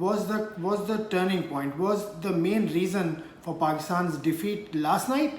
was the turning point, was the main reason for Pakistan's defeat last night।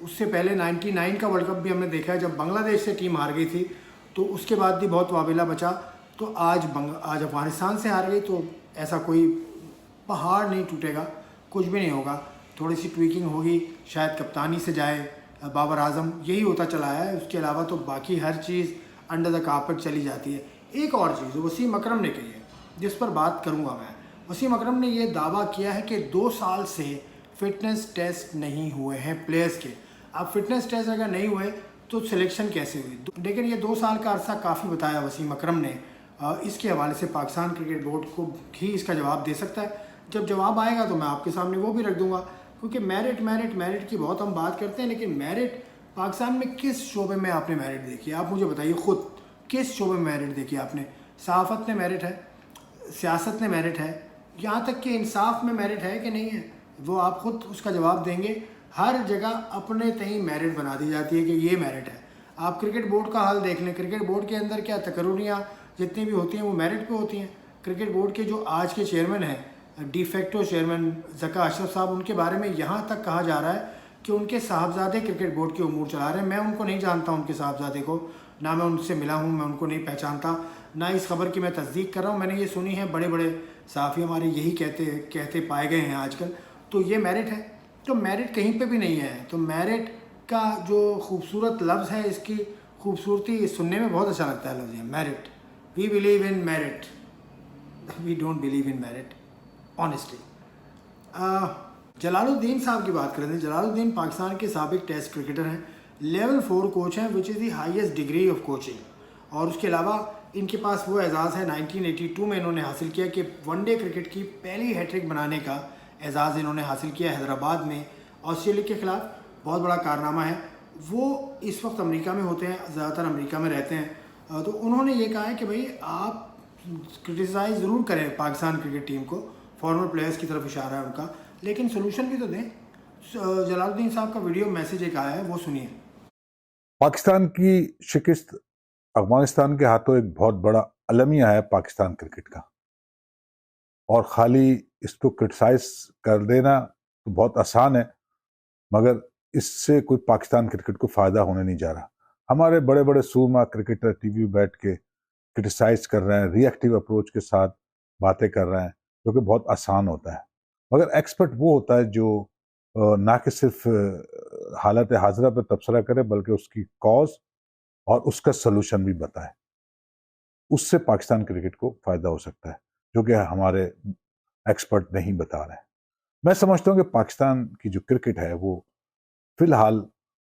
اس سے پہلے 99 کا world cup بھی ہم نے دیکھا ہے، جب بنگلہ دیش سے ٹیم ہار گئی تھی تو اس کے بعد بھی بہت واویلا بچا. تو آج افغانستان سے ہار گئی تو ایسا کوئی پہاڑ نہیں ٹوٹے گا، کچھ بھی نہیں ہوگا. تھوڑی سی ٹویکنگ ہوگی، شاید کپتانی سے جائے بابر اعظم، یہی ہوتا چلا ہے. اس کے علاوہ تو باقی ہر چیز انڈر دا کارپٹ چلی جاتی ہے. ایک اور چیز وسیم اکرم نے کہی ہے جس پر بات کروں گا میں. وسیم اکرم نے یہ دعویٰ کیا ہے کہ 2 سال سے فٹنس ٹیسٹ نہیں ہوئے ہیں پلیئرز کے. اب فٹنس ٹیسٹ اگر نہیں ہوئے تو سلیکشن کیسے ہوئی؟ لیکن یہ 2 سال کا عرصہ کافی بتایا وسیم اکرم نے. اس کے حوالے سے پاکستان کرکٹ بورڈ کو ہی اس کا جواب دے سکتا ہے. جب جواب آئے گا تو میں آپ کے سامنے وہ بھی رکھ دوں گا، کیونکہ میرٹ کی بہت ہم بات کرتے ہیں، لیکن میرٹ پاکستان میں کس شعبے میں آپ نے میرٹ دیکھی؟ آپ مجھے بتائیے خود، کس شعبے میں میرٹ دیکھی آپ نے؟ صحافت میں میرٹ ہے، سیاست میں میرٹ ہے، یہاں تک کہ انصاف میں میرٹ ہے کہ نہیں ہے؟ وہ آپ خود اس کا جواب دیں گے. ہر جگہ اپنے تئیں میرٹ بنا دی جاتی ہے کہ یہ میرٹ ہے. آپ کرکٹ بورڈ کا حال دیکھ لیں، کرکٹ بورڈ کے اندر کیا تقرریاں جتنی بھی ہوتی ہیں وہ میرٹ پہ ہوتی ہیں. کرکٹ بورڈ کے جو آج کے چیئرمین ہیں، ڈی فیکٹو چیئرمین ذکا اشرف صاحب، ان کے بارے میں یہاں تک کہا جا رہا ہے کہ ان کے صاحبزادے کرکٹ بورڈ کے امور چلا رہے ہیں. میں ان کو نہیں جانتا، ان کے صاحبزادے کو، نہ میں ان سے ملا ہوں، میں ان کو نہیں پہچانتا، نہ اس خبر کی میں تصدیق کر رہا ہوں. میں نے یہ سنی ہے، بڑے بڑے صحافی ہمارے یہی کہتے پائے گئے ہیں آج کل. تو یہ میرٹ ہے؟ تو میرٹ کہیں پہ بھی نہیں ہے. تو میرٹ کا جو خوبصورت لفظ ہے، اس کی خوبصورتی سننے میں بہت اچھا لگتا ہے لفظ merit. We believe in merit, we don't believe in merit honestly. Jalaluddin صاحب کی بات کریں. جلال الدین پاکستان کے سابق ٹیسٹ کرکٹر ہیں، لیول 4 کوچ ہیں، which is the highest degree of coaching. اور اس کے علاوہ ان کے پاس وہ اعزاز ہے 1982 میں انہوں نے حاصل کیا کہ ون ڈے کرکٹ کی پہلی ہیٹرک بنانے کا اعزاز انہوں نے حاصل کیا حیدرآباد میں آسٹریلیا کے خلاف. بہت بڑا کارنامہ ہے. وہ اس وقت امریکہ میں ہوتے ہیں، زیادہ تر امریکہ میں رہتے ہیں. تو انہوں نے یہ کہا ہے کہ بھائی آپ کرٹیسائز ضرور کریں پاکستان کرکٹ ٹیم کو، فارمر پلیئرز کی طرف اشارہ ہے ان کا، لیکن سلوشن بھی تو دیں. جلال الدین صاحب کا ویڈیو میسیج ایک آیا ہے، وہ سنیے. پاکستان کی شکست افغانستان کے ہاتھوں ایک بہت بڑا المیہ ہے پاکستان کرکٹ کا، اور خالی اس کو کرٹیسائز کر دینا تو بہت آسان ہے، مگر اس سے کوئی پاکستان کرکٹ کو فائدہ ہونے نہیں جا رہا. ہمارے بڑے بڑے سورما کرکٹر ٹی وی بیٹھ کے کرٹیسائز کر رہے ہیں، ری ایکٹیو اپروچ کے ساتھ باتیں کر رہے ہیں، جو کہ بہت آسان ہوتا ہے. مگر ایکسپرٹ وہ ہوتا ہے جو نہ کہ صرف حالت حاضرہ پہ تبصرہ کرے بلکہ اس کی کاز اور اس کا سلوشن بھی بتائے. اس سے پاکستان کرکٹ کو فائدہ ہو سکتا ہے، جو کہ ہمارے ایکسپرٹ نہیں بتا رہے ہیں. میں سمجھتا ہوں کہ پاکستان کی جو کرکٹ ہے وہ فی الحال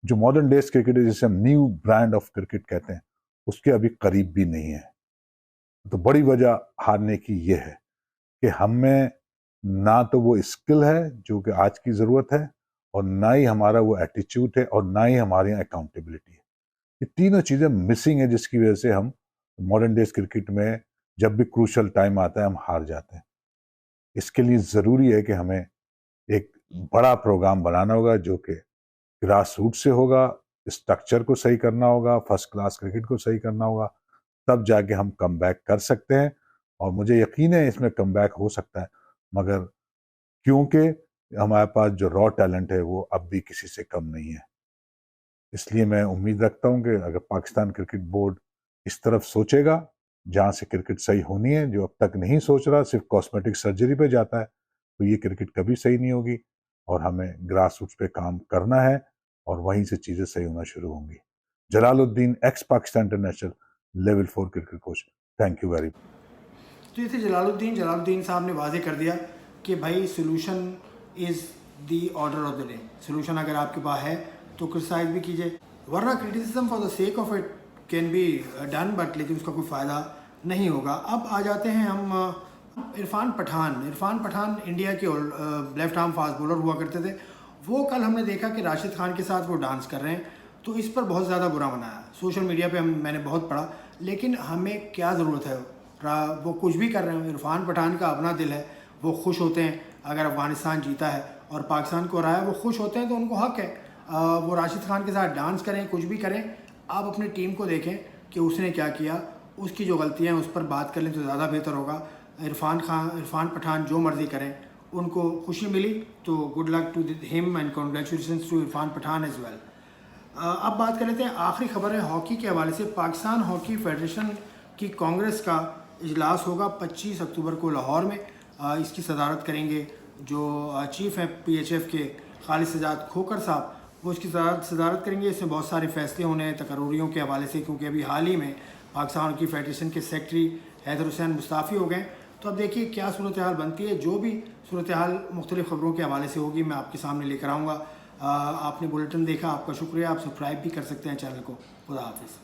جو ماڈرن ڈیز کرکٹ ہے، جسے ہم نیو برانڈ آف کرکٹ کہتے ہیں، اس کے ابھی قریب بھی نہیں ہے. تو بڑی وجہ ہارنے کی یہ ہے کہ ہم میں نہ تو وہ اسکل ہے جو کہ آج کی ضرورت ہے، اور نہ ہی ہمارا وہ ایٹیچیوڈ ہے، اور نہ ہی ہمارے یہاں اکاؤنٹیبلٹی ہے. یہ تینوں چیزیں مسنگ ہیں، جس کی وجہ سے ہم ماڈرن ڈیز کرکٹ میں جب بھی کروشل ٹائم آتا ہے ہم ہار جاتے ہیں. اس کے لیے ضروری ہے کہ ہمیں ایک بڑا پروگرام بنانا ہوگا جو کہ گراس روٹ سے ہوگا، اسٹرکچر کو صحیح کرنا ہوگا، فرسٹ کلاس کرکٹ کو صحیح کرنا ہوگا، تب جا کے ہم کم بیک کر سکتے ہیں. اور مجھے یقین ہے اس میں کم بیک ہو سکتا ہے، مگر کیونکہ ہمارے پاس جو را ٹیلنٹ ہے وہ اب بھی کسی سے کم نہیں ہے. اس لیے میں امید رکھتا ہوں کہ اگر پاکستان کرکٹ بورڈ اس طرف سوچے گا جہاں سے کرکٹ صحیح ہونی ہے، جو اب تک نہیں سوچ رہا، صرف کاسمیٹک سرجری پہ جاتا ہے، تو یہ کرکٹ کبھی صحیح نہیں ہوگی. اور ہمیں گراس روٹس پہ کام کرنا ہے، اور وہیں سے چیزیں صحیح ہونا شروع ہوں گی. جلال الدین، x Pakistan international, level 4 cricket coach. Thank you very much. تو یہ جلال الدین صاحب نے واضح کر دیا کہ بھائی solution is the order of the day. Solution اگر آپ کے پاس ہے تو کرٹیسائز بھی کیجیے، ورنہ criticism for the sake of it can be done, but لیکن اس کا کوئی فائدہ نہیں ہوگا. اب آ جاتے ہیں ہم عرفان پٹھان انڈیا کے لیفٹ آرم فاسٹ بولر ہوا کرتے تھے. وہ کل ہم نے دیکھا کہ راشد خان کے ساتھ وہ ڈانس کر رہے ہیں، تو اس پر بہت زیادہ برا منایا سوشل میڈیا پہ. میں نے بہت پڑھا، لیکن ہمیں کیا ضرورت ہے؟ وہ کچھ بھی کر رہے ہیں، عرفان پٹھان کا اپنا دل ہے، وہ خوش ہوتے ہیں اگر افغانستان جیتا ہے اور پاکستان کو ہرایا، وہ خوش ہوتے ہیں تو ان کو حق ہے. وہ راشد خان کے ساتھ ڈانس کریں، کچھ بھی کریں. آپ اپنی ٹیم کو دیکھیں کہ اس نے کیا کیا، اس کی جو غلطیاں ہیں اس پر بات کر لیں تو زیادہ بہتر ہوگا. عرفان پٹھان جو مرضی کریں، ان کو خوشی ملی تو گڈ لک ٹو ہم and congratulations to Irfan Pathan as well. اب بات کر لیتے ہیں آخری خبر ہے ہاکی کے حوالے سے. پاکستان ہاکی فیڈریشن کی کانگریس کا اجلاس ہوگا 25 اکتوبر کو لاہور میں. اس کی صدارت کریں گے جو چیف ہیں PHF کے خالد سجاد کھوکر صاحب, وہ اس کی صدارت کریں گے. اس میں بہت سارے فیصلے ہونے ہیں تقرریوں کے حوالے سے, کیونکہ ابھی حال ہی میں پاکستان ہاکی فیڈریشن کے سیکرٹری حیدر حسین مستعفی ہو گئے. تو اب دیکھیے کیا صورتحال بنتی ہے. جو بھی صورتحال مختلف خبروں کے حوالے سے ہوگی میں آپ کے سامنے لے کر آؤں گا. آپ نے بلیٹن دیکھا, آپ کا شکریہ. آپ سبسکرائب بھی کر سکتے ہیں چینل کو. خدا حافظ.